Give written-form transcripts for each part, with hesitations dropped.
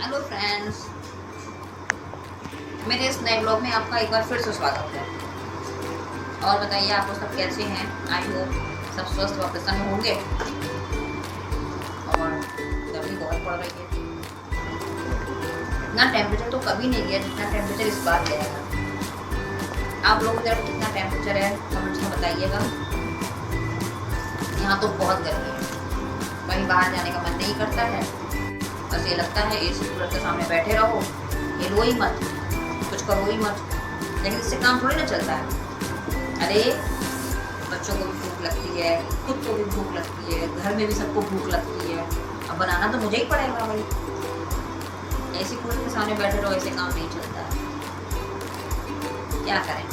Hello friends, मेरे इस नए ब्लॉग में आपका एक बार फिर से स्वागत है। और बताइए आप लोग सब कैसे हैं। आई होप सब स्वस्थ व प्रसन्न होंगे। और गर्मी बहुत पड़ रही है। इतना टेम्परेचर तो कभी नहीं गया जितना टेम्परेचर इस बार गया है। आप लोगों की तरफ कितना टेम्परेचर है कमेंट्स में बताइएगा। यहाँ तो बहुत गर्मी है, कहीं बाहर जाने का मन नहीं करता है। बस ये लगता है एसी कूलर के सामने बैठे रहो, हिलो ही मत, कुछ करो ही मत। लेकिन इससे काम थोड़ी ना चलता है। अरे बच्चों को भी भूख लगती है, खुद को भी भूख लगती है, घर में भी सबको भूख लगती है। अब बनाना तो मुझे ही पड़ेगा भाई। एसी कूलर के सामने बैठे रहो, ऐसे काम नहीं चलता है। क्या करें।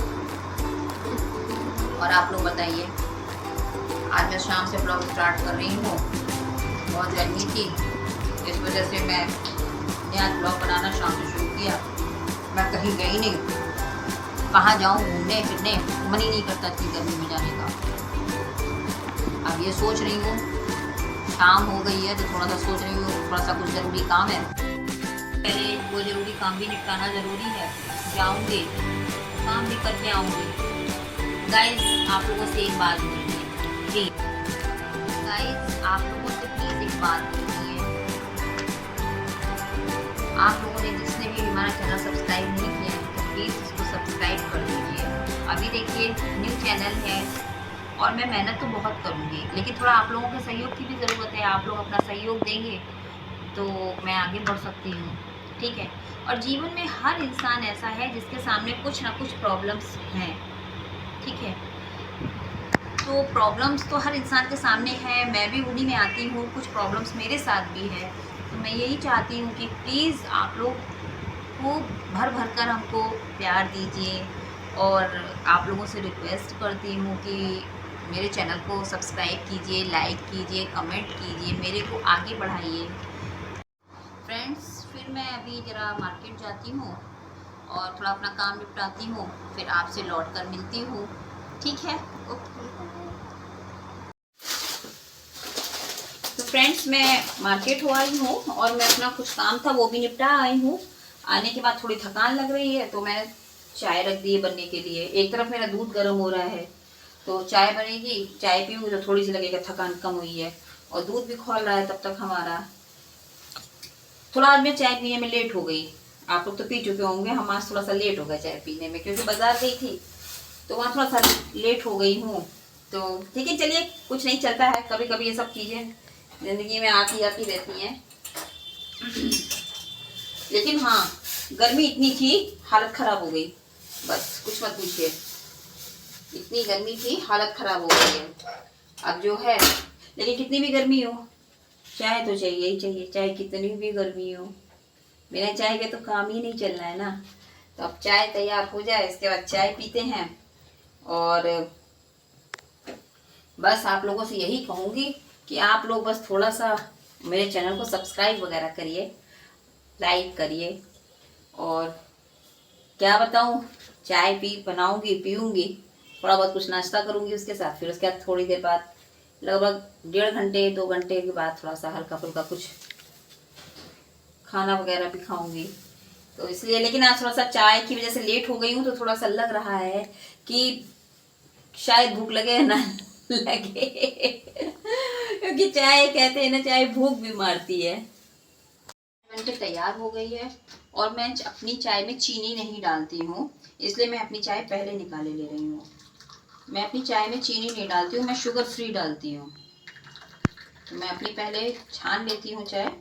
और आप लोग बताइए। आज मैं शाम से ब्लॉग स्टार्ट कर रही हूँ। बहुत गर्मी थी, इस वजह से मैंने आज ब्लॉग बनाना शाम से शुरू किया। मैं कहीं गई नहीं, कहाँ जाऊँ घूमने फिरने, मन ही नहीं करता इतनी गर्मी में जाने का। अब ये सोच रही हूँ, शाम हो गई है तो थोड़ा सा सोच रही हूँ थोड़ा सा कुछ ज़रूरी काम है, पहले वो ज़रूरी काम भी निपटाना ज़रूरी है। जाऊँगी काम भी करके आऊँगी। गाइस आप लोगों से एक बात बोलिए जी, गाइस आप लोगों से प्लीज़ एक बात बोलिए। आप लोगों ने जिसने भी हमारा चैनल सब्सक्राइब नहीं किया है तो प्लीज़ इसको सब्सक्राइब कर दीजिए। अभी देखिए न्यू चैनल है और मैं मेहनत तो बहुत करूँगी, लेकिन थोड़ा आप लोगों के सहयोग की भी ज़रूरत है। आप लोग अपना सहयोग देंगे तो मैं आगे बढ़ सकती हूँ, ठीक है। और जीवन में हर इंसान ऐसा है जिसके सामने कुछ ना कुछ प्रॉब्लम्स हैं, ठीक है। तो प्रॉब्लम्स तो हर इंसान के सामने है, मैं भी उन्हीं में आती हूँ। कुछ प्रॉब्लम्स मेरे साथ भी है, तो मैं यही चाहती हूँ कि प्लीज़ आप लोग खूब भर भर कर हमको प्यार दीजिए। और आप लोगों से रिक्वेस्ट करती हूँ कि मेरे चैनल को सब्सक्राइब कीजिए, लाइक कीजिए, कमेंट कीजिए, मेरे को आगे बढ़ाइए। फ्रेंड्स फिर मैं अभी ज़रा मार्केट जाती हूँ और थोड़ा अपना काम निपटाती हूँ, फिर आपसे लौट कर मिलती हूँ, ठीक है। ओके। तो फ्रेंड्स मैं मार्केट हो आई हूँ और मैं अपना कुछ काम था वो भी निपटा आई हूँ। आने के बाद थोड़ी थकान लग रही है तो मैंने चाय रख दी है बनने के लिए। एक तरफ मेरा दूध गर्म हो रहा है तो चाय बनेगी, चाय पीऊँगी तो थोड़ी सी लगेगा थकान कम हुई है। और दूध भी खोल रहा है तब तक हमारा। थोड़ा आज मैं चाय पीने में लेट हो गई। आप लोग तो पी चुके होंगे, हम आज थोड़ा सा लेट हो गए चाय पीने में क्योंकि बाजार गई थी तो वहाँ थोड़ा सा लेट हो गई हूँ। तो ठीक है, चलिए कुछ नहीं, चलता है। कभी कभी ये सब चीज़ें ज़िंदगी में आती आती रहती हैं। लेकिन हाँ, गर्मी इतनी थी हालत ख़राब हो गई, बस कुछ मत पूछिए। इतनी गर्मी थी हालत ख़राब हो गई है अब जो है। लेकिन कितनी भी गर्मी हो चाय तो चाहिए ही चाहिए, चाहे कितनी भी गर्मी हो। बिना चाय के तो काम ही नहीं चलना है ना। तो अब चाय तैयार हो जाए, इसके बाद चाय पीते हैं। और बस आप लोगों से यही कहूँगी कि आप लोग बस थोड़ा सा मेरे चैनल को सब्सक्राइब वगैरह करिए, लाइक करिए। और क्या बताऊँ, चाय बनाऊँगी, पीऊँगी, थोड़ा बहुत कुछ नाश्ता करूँगी उसके साथ। फिर उसके बाद थोड़ी देर बाद लगभग 1.5 घंटे 2 घंटे के बाद थोड़ा सा हल्का फुल्का कुछ खाना वगैरह भी खाऊँगी। तो इसलिए, लेकिन आज थोड़ा सा चाय की वजह से लेट हो गई हूँ तो थोड़ा सा लग रहा है कि शायद भूख लगे ना लगे क्योंकि चाय कहते हैं ना, चाय भूख भी मारती है। बनके तैयार हो गई है और मैं अपनी चाय में चीनी नहीं डालती हूँ, इसलिए मैं अपनी चाय पहले निकाले ले रही हूँ। मैं अपनी चाय में चीनी नहीं डालती हूँ, मैं शुगर फ्री डालती हूँ। तो मैं अपनी पहले छान लेती हूँ चाय।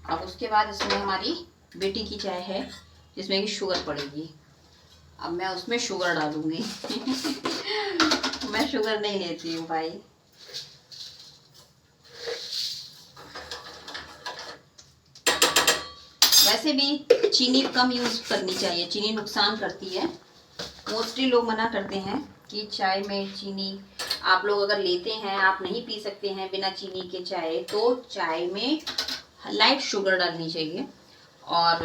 अब उसके बाद इसमें हमारी बेटी की चाय है जिसमें कि शुगर पड़ेगी। अब मैं उसमें शुगर डालूंगी मैं शुगर नहीं लेती हूँ भाई। वैसे भी चीनी कम यूज़ करनी चाहिए, चीनी नुकसान करती है। मोस्टली लोग मना करते हैं कि चाय में चीनी आप लोग अगर लेते हैं, आप नहीं पी सकते हैं बिना चीनी के चाय, तो चाय में लाइट शुगर डालनी चाहिए। और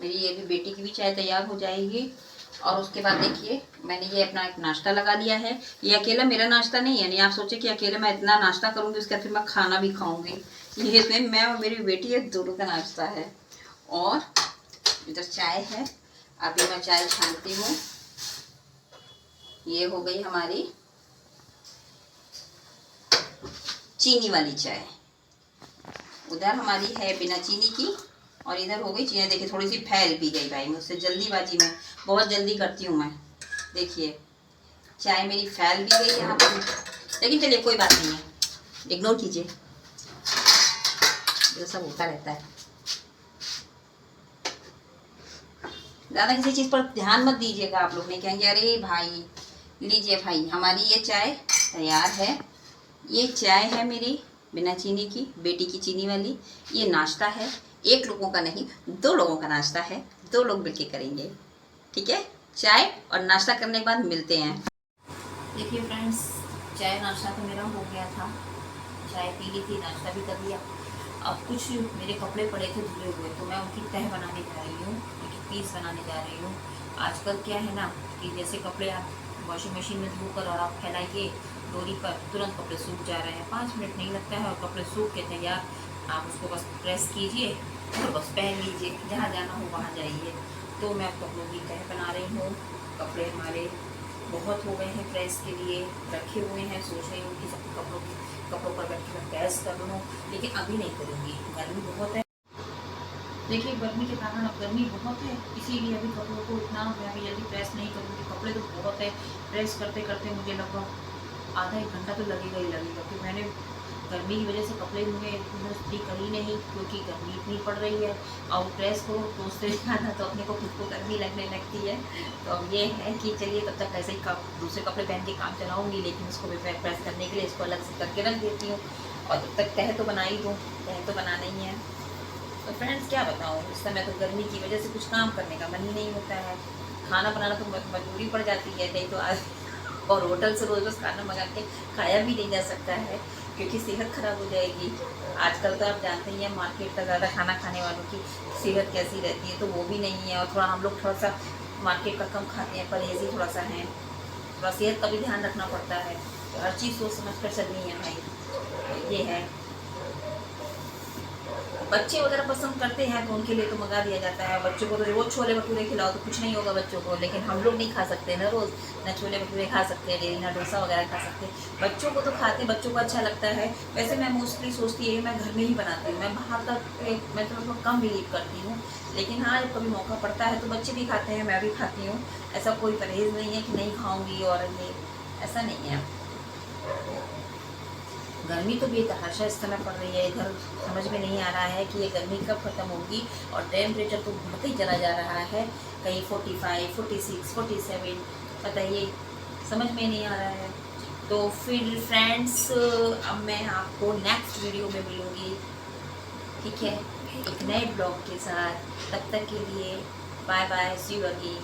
मेरी ये भी बेटी की भी चाय तैयार हो जाएगी। और उसके बाद देखिए मैंने ये अपना एक नाश्ता लगा लिया है। ये अकेला मेरा नाश्ता नहीं है, नहीं आप सोचे कि अकेले मैं इतना नाश्ता करूँगी उसके बाद फिर मैं खाना भी खाऊँगी। ये इसमें मैं और मेरी बेटी है दोनों का नाश्ता है। और इधर चाय है, अभी मैं चाय छानती हूँ। ये हो गई हमारी चीनी वाली चाय, उधर हमारी है बिना चीनी की, और इधर हो गई चीनी। देखिए थोड़ी सी फैल भी गई भाई, मुझसे जल्दीबाजी में, बहुत जल्दी करती हूँ मैं। देखिए चाय मेरी फैल भी गई यहाँ पर, लेकिन चलिए कोई बात नहीं है, इग्नोर कीजिए, ये सब होता रहता है। ज़्यादा किसी चीज़ पर ध्यान मत दीजिएगा, आप लोग नहीं कहेंगे अरे भाई। लीजिए भाई, हमारी ये चाय तैयार है। ये चाय है मेरी बिना चीनी की, बेटी की चीनी वाली। ये नाश्ता है, एक लोगों का नहीं, 2 लोगों का नाश्ता है, 2 लोग मिलके करेंगे, ठीक है। चाय और नाश्ता करने के बाद मिलते हैं। देखिए फ्रेंड्स, चाय नाश्ता तो मेरा हो गया था, चाय पी ली थी, नाश्ता भी कर लिया। अब कुछ मेरे कपड़े पड़े थे धुले हुए, तो मैं उनकी तह बनाने जा रही हूँ, उनकी पीस बनाने जा रही हूँ। आजकल क्या है ना कि जैसे कपड़े आप वॉशिंग मशीन में धोकर और आप फैलाइए डोरी पर, तुरंत कपड़े सूख जा रहे हैं, 5 मिनट नहीं लगता है और कपड़े सूख के तैयार। आप उसको बस प्रेस कीजिए और बस पहन लीजिए, जहाँ जाना हो वहाँ जाइए। तो मैं अब कपड़ों की तह बना रही हूँ। कपड़े हमारे बहुत हो गए हैं प्रेस के लिए, रखे हुए हैं। सोच रही हूँ कि सब कपड़ों पर बैठ के मैं प्रेस कर लूँ, लेकिन अभी नहीं करूँगी, गर्मी बहुत है। देखिए गर्मी के कारण, अब गर्मी बहुत है, इसीलिए अभी कपड़ों को इतना मैं अभी जल्दी प्रेस नहीं करूँगी। कपड़े तो बहुत है, प्रेस करते करते मुझे लगभग आधा 1 घंटा तो लगेगा ही लगेगा, क्योंकि मैंने गर्मी की वजह से कपड़े मुझे इस्त्री करी नहीं, क्योंकि गर्मी इतनी पड़ रही है। और प्रेस करो तो उससे ज़्यादा तो अपने को खुद को गर्मी लगने लगती है। तो अब ये है कि चलिए तब तक ऐसे ही दूसरे कपड़े पहन के काम चलाऊँगी, लेकिन उसको भी प्रेस करने के लिए इसको अलग से करके रख देती हूँ। और तब तक तह तो बना ही दूँ, तह तो बनाना ही है। तो फ्रेंड्स क्या बताऊँ, इस समय तो गर्मी की वजह से कुछ काम करने का मन ही नहीं होता है। खाना बनाना तो मजबूरी पड़ जाती है, नहीं तो आज और होटल से रोज़ रोज़ खाना मंगा के खाया भी नहीं जा सकता है, क्योंकि सेहत ख़राब हो जाएगी। आजकल तो आप जानते ही हैं मार्केट का ज़्यादा खाना खाने वालों की सेहत कैसी रहती है, तो वो भी नहीं है। और थोड़ा हम लोग थोड़ा सा मार्केट का कम खाते हैं, परहेज़ी थोड़ा सा है, थोड़ा सेहत का भी ध्यान रखना पड़ता है। तो हर चीज़ सोच समझ कर चलनी है भाई, ये है। बच्चे वगैरह पसंद करते हैं तो उनके लिए तो मंगा दिया जाता है। बच्चों को तो रोज़ छोले भटूरे खिलाओ तो कुछ नहीं होगा बच्चों को, लेकिन हम लोग नहीं खा सकते ना रोज़, ना छोले भटूरे खा सकते हैं डेली, ना डोसा वगैरह खा सकते। बच्चों को तो खाते, बच्चों को अच्छा लगता है। वैसे मैं मोस्टली सोचती है मैं घर में ही बनाती हूँ, मैं बाहर का मैं थोड़ा कम बिलीव करती हूँ, लेकिन हाँ जब कभी मौका पड़ता है तो बच्चे भी खाते हैं, मैं भी खाती हूँ। ऐसा कोई परहेज़ नहीं है कि नहीं खाऊँगी, और ये ऐसा नहीं है। गर्मी तो बेतहाशा इस समय पड़ रही है, इधर समझ में नहीं आ रहा है कि ये गर्मी कब ख़त्म होगी। और टेम्परेचर तो बढ़ते ही चला जा रहा है, कहीं 45, 46, 47, बताइए, समझ में नहीं आ रहा है। तो फिर फ्रेंड्स अब मैं आपको नेक्स्ट वीडियो में मिलूँगी, ठीक है, एक नए ब्लॉग के साथ। तब तक के लिए bye bye, see you again.